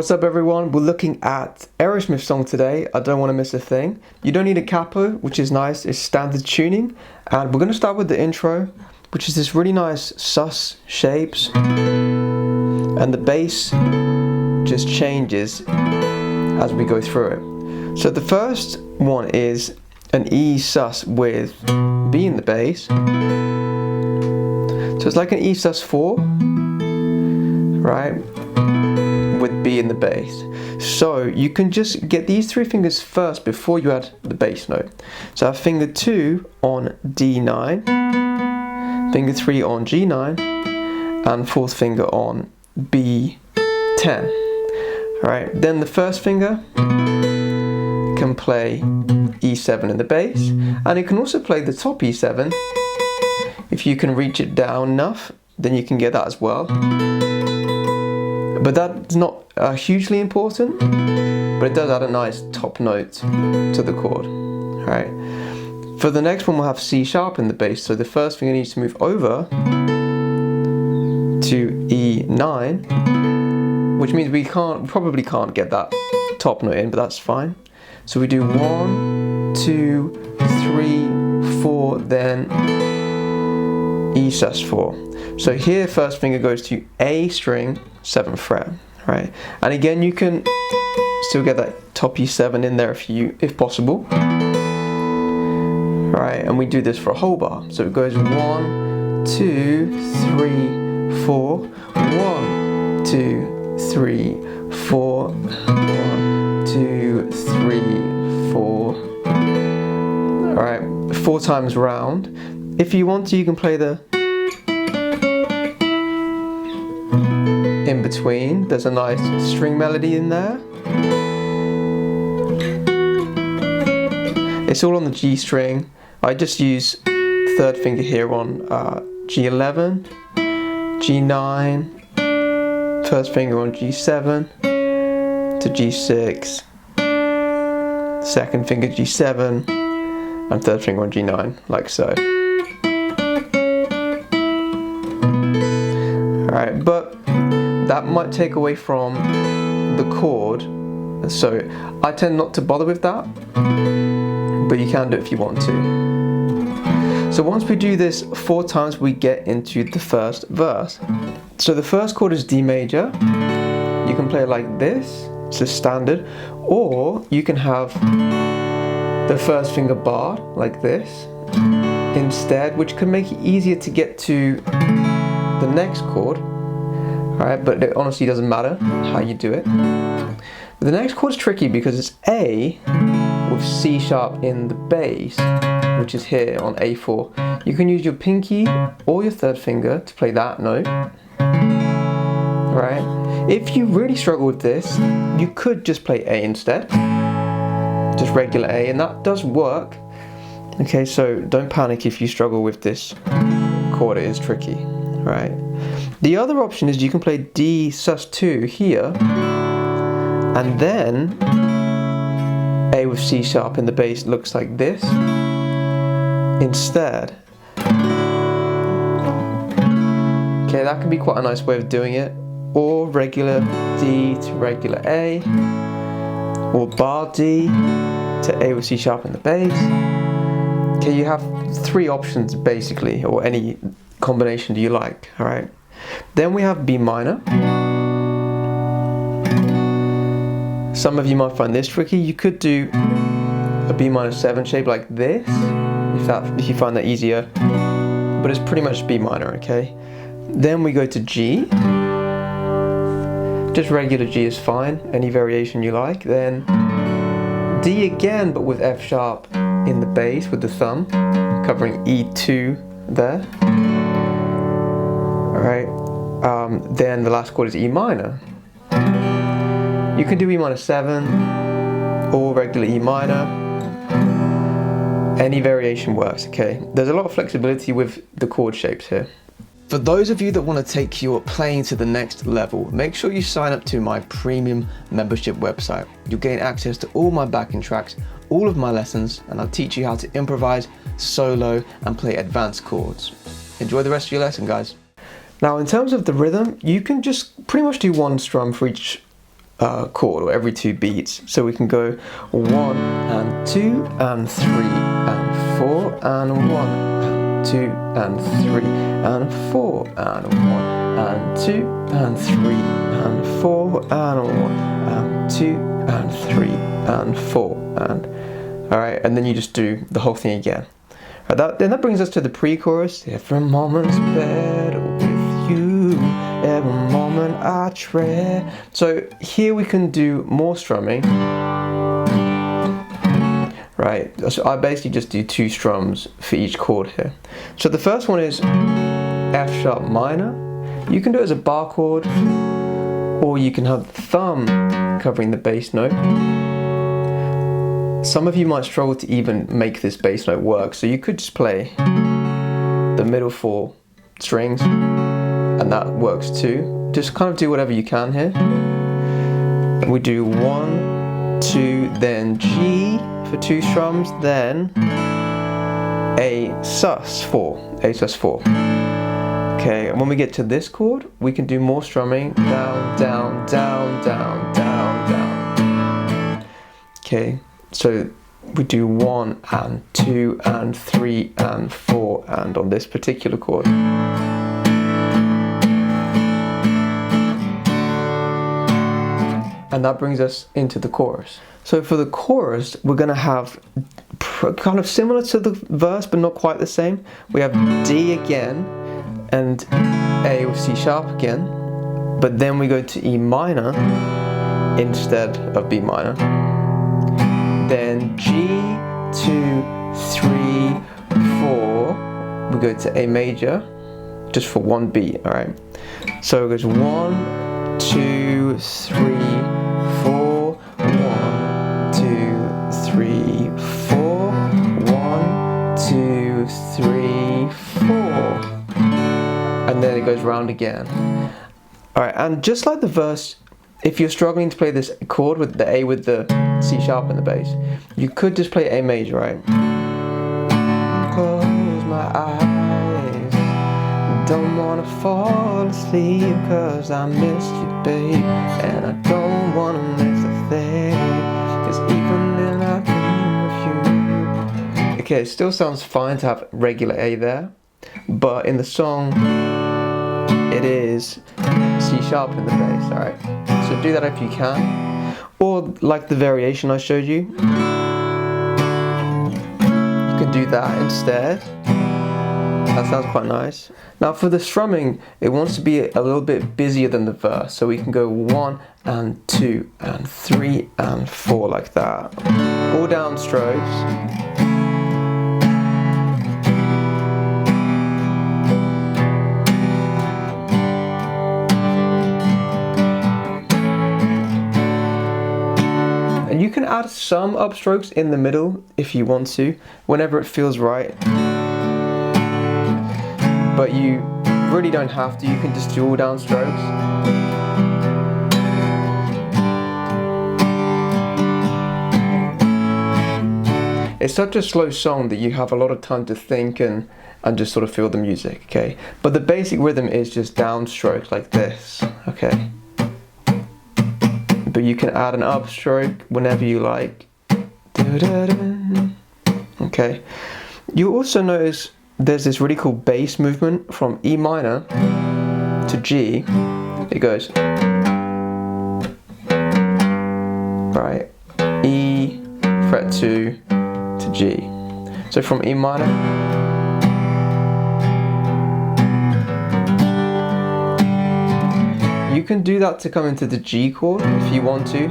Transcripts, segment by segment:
What's up everyone, we're looking at Aerosmith song today, I Don't Want to Miss a Thing. You don't need a capo, which is nice, it's standard tuning. And we're going to start with the intro, which is this really nice sus shapes. And the bass just changes as we go through it. So the first one is an E sus with B in the bass. So it's like an E sus4, right? With B in the bass. So you can just get these three fingers first before you add the bass note. So I have finger 2 on D9, finger 3 on G9, and fourth finger on B10. Alright, then the first finger can play E7 in the bass, and it can also play the top E7. If you can reach it down enough, then you can get that as well. But that's not hugely important, but it does add a nice top note to the chord. Alright. For the next one we'll have C sharp in the bass, so the first finger needs to move over to E9, which means we probably can't get that top note in, but that's fine. So we do 1, 2, 3, 4, then E sus4. So here first finger goes to A string, 7th fret, right? And again you can still get that top E7 in there if possible. Right, and we do this for a whole bar. So it goes 1, 2, 3, 4, 1, 2, 3, 4, 1, 2, 3, 4. Alright, 4 times round. If you want to, you can play the in between. There's a nice string melody in there. It's all on the G string. I just use third finger here on G11, G9, first finger on G7 to G6, second finger G7, and third finger on G9, like so. Alright, but that might take away from the chord, so I tend not to bother with that, but you can do it if you want to. So once we do this 4 times, we get into the first verse. So the first chord is D major. You can play it like this, it's a standard, or you can have the first finger barred like this instead, which can make it easier to get to the next chord. Alright, but it honestly doesn't matter how you do it. But the next chord is tricky because it's A with C sharp in the bass, which is here on A4. You can use your pinky or your third finger to play that note. Right? If you really struggle with this, you could just play A instead. Just regular A, and that does work. Okay, so don't panic if you struggle with this chord, it is tricky. Right? The other option is you can play D sus2 here, and then A with C sharp in the bass looks like this instead. Okay, that can be quite a nice way of doing it. Or regular D to regular A, or bar D to A with C sharp in the bass. Okay, you have 3 options basically, or any combination do you like, alright? Then we have B minor. Some of you might find this tricky. You could do a B minor 7 shape like this, if you find that easier, but it's pretty much B minor, okay? Then we go to G. Just regular G is fine, any variation you like. Then D again, but with F sharp in the bass with the thumb, covering E2 there. Alright, then the last chord is E minor. You can do E minor 7 or regular E minor. Any variation works, okay? There's a lot of flexibility with the chord shapes here. For those of you that want to take your playing to the next level, make sure you sign up to my premium membership website. You'll gain access to all my backing tracks, all of my lessons, and I'll teach you how to improvise, solo, and play advanced chords. Enjoy the rest of your lesson, guys. Now in terms of the rhythm, you can just pretty much do one strum for each chord, or every 2 beats. So we can go 1 and 2 and 3 and 4 and 1 and 2 and 3 and 4 and 1 and 2 and 3 and 4 and 1 and 2 and 3 and 4 and alright, and then you just do the whole thing again. Then that brings us to the pre-chorus. Every moment's better with you, every moment I tread. So here we can do more strumming. Right, so I basically just do 2 strums for each chord here. So the first one is F sharp minor. You can do it as a bar chord, or you can have the thumb covering the bass note. Some of you might struggle to even make this bass note work, so you could just play the middle 4 strings, and that works too. Just kind of do whatever you can here. We do 1, 2, then G for 2 strums, then A sus4, A sus4. Okay, and when we get to this chord, we can do more strumming, down, down, down, down, down, down. Okay, so we do 1 and 2 and 3 and 4, and on this particular chord. And that brings us into the chorus. So for the chorus, we're going to have kind of similar to the verse, but not quite the same. We have D again, and A with C sharp again, but then we go to E minor instead of B minor. Then G, 2, 3, 4, we go to A major, just for 1 beat, alright? So it goes 1, 2, 3, 4, 1, 2, 3, 4, 1, 2, 3, 4. And then it goes round again. Alright, and just like the verse, if you're struggling to play this chord with the A with the C sharp and the bass, you could just play A major, right? Close my eyes, don't wanna fall asleep, cause I missed you, babe, and I don't wanna miss a thing, cause even in I dream of you. Okay, it still sounds fine to have regular A there, but in the song, it is C sharp in the bass, alright? So do that if you can. Or like the variation I showed you, you can do that instead. That sounds quite nice. Now for the strumming, it wants to be a little bit busier than the verse, so we can go 1 and 2 and 3 and 4 like that. All down strokes. You can add some upstrokes in the middle if you want to, whenever it feels right. But you really don't have to, you can just do all down strokes. It's such a slow song that you have a lot of time to think and just sort of feel the music, okay? But the basic rhythm is just downstroke like this, okay? But you can add an upstroke whenever you like. Okay. You also notice there's this really cool bass movement from E minor to G. It goes right, E fret 2 to G. So from E minor, you can do that to come into the G chord if you want to.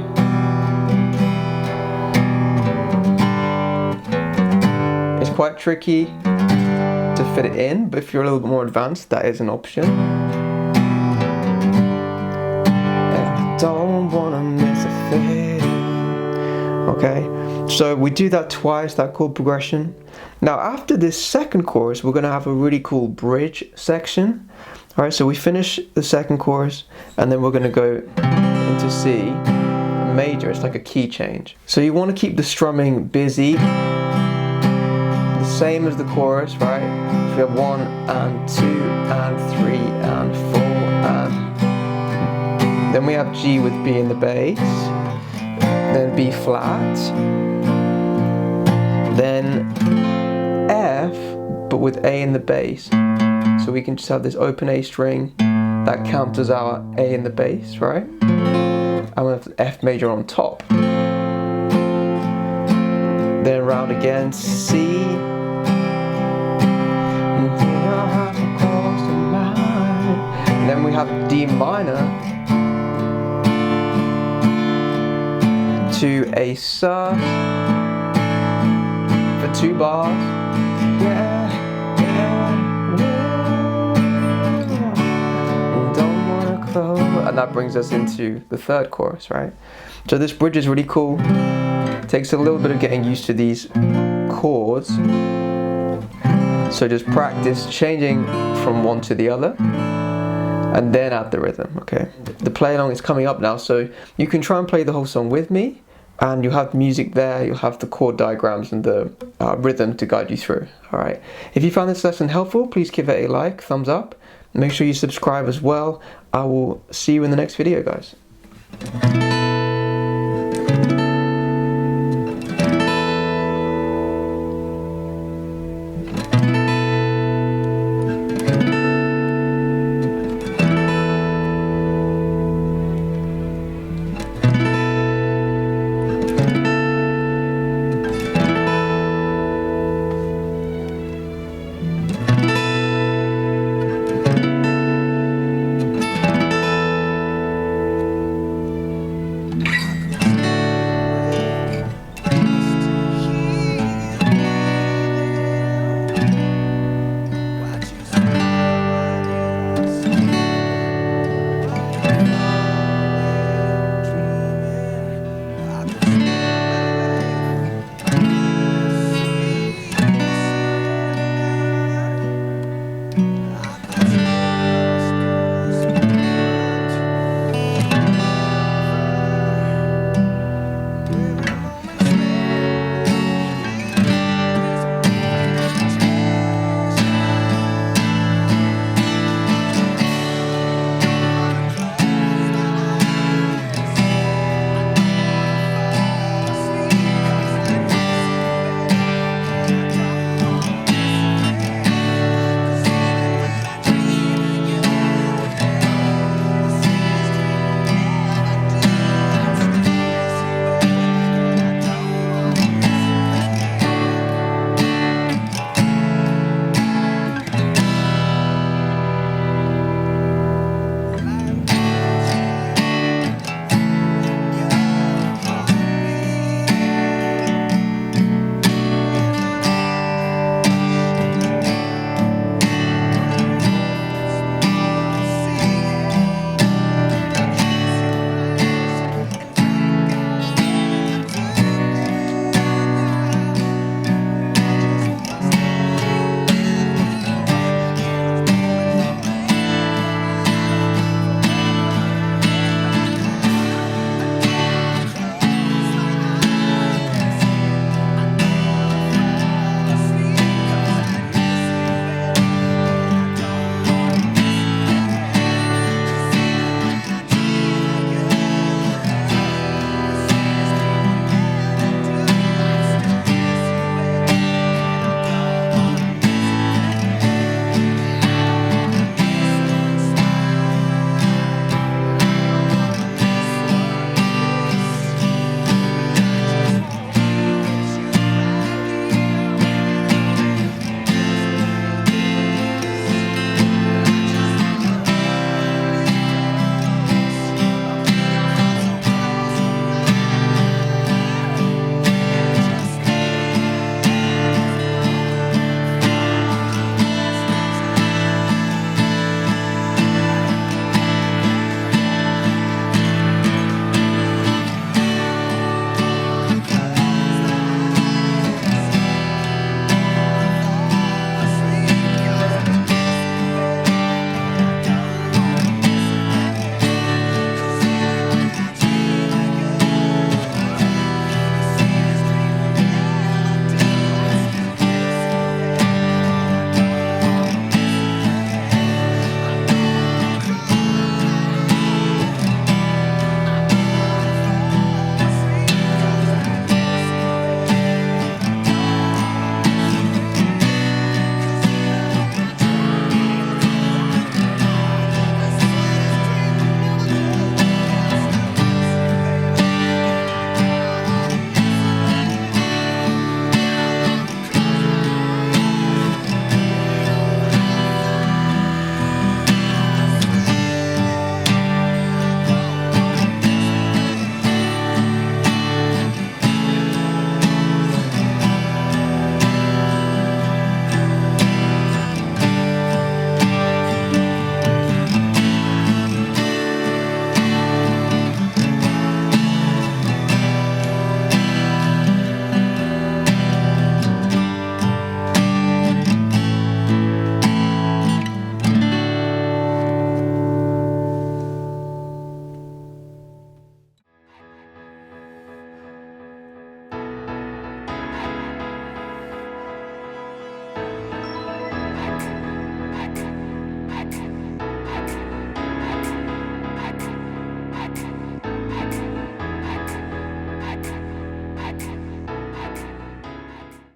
It's quite tricky to fit it in, but if you're a little bit more advanced, that is an option. And I don't wanna miss a thing. Okay, so we do that twice, that chord progression. Now after this second chorus, we're gonna have a really cool bridge section. Alright, so we finish the second chorus and then we're going to go into C major. It's like a key change. So you want to keep the strumming busy, the same as the chorus, right? So we have 1 and 2 and 3 and 4 and Then we have G with B in the bass, then B flat, then F, but with A in the bass. So we can just have this open A string that counters our A in the bass, right? And we have F major on top. Then round again, C. And then we have D minor to A sus for 2 bars. Yeah, don't wanna close. And that brings us into the third chorus, right? So this bridge is really cool. Takes a little bit of getting used to these chords. So just practice changing from one to the other and then add the rhythm, okay? The play along is coming up now, so you can try and play the whole song with me, and you'll have music there, you'll have the chord diagrams and the rhythm to guide you through, all right? If you found this lesson helpful, please give it a like, thumbs up. Make sure you subscribe as well. I will see you in the next video, guys.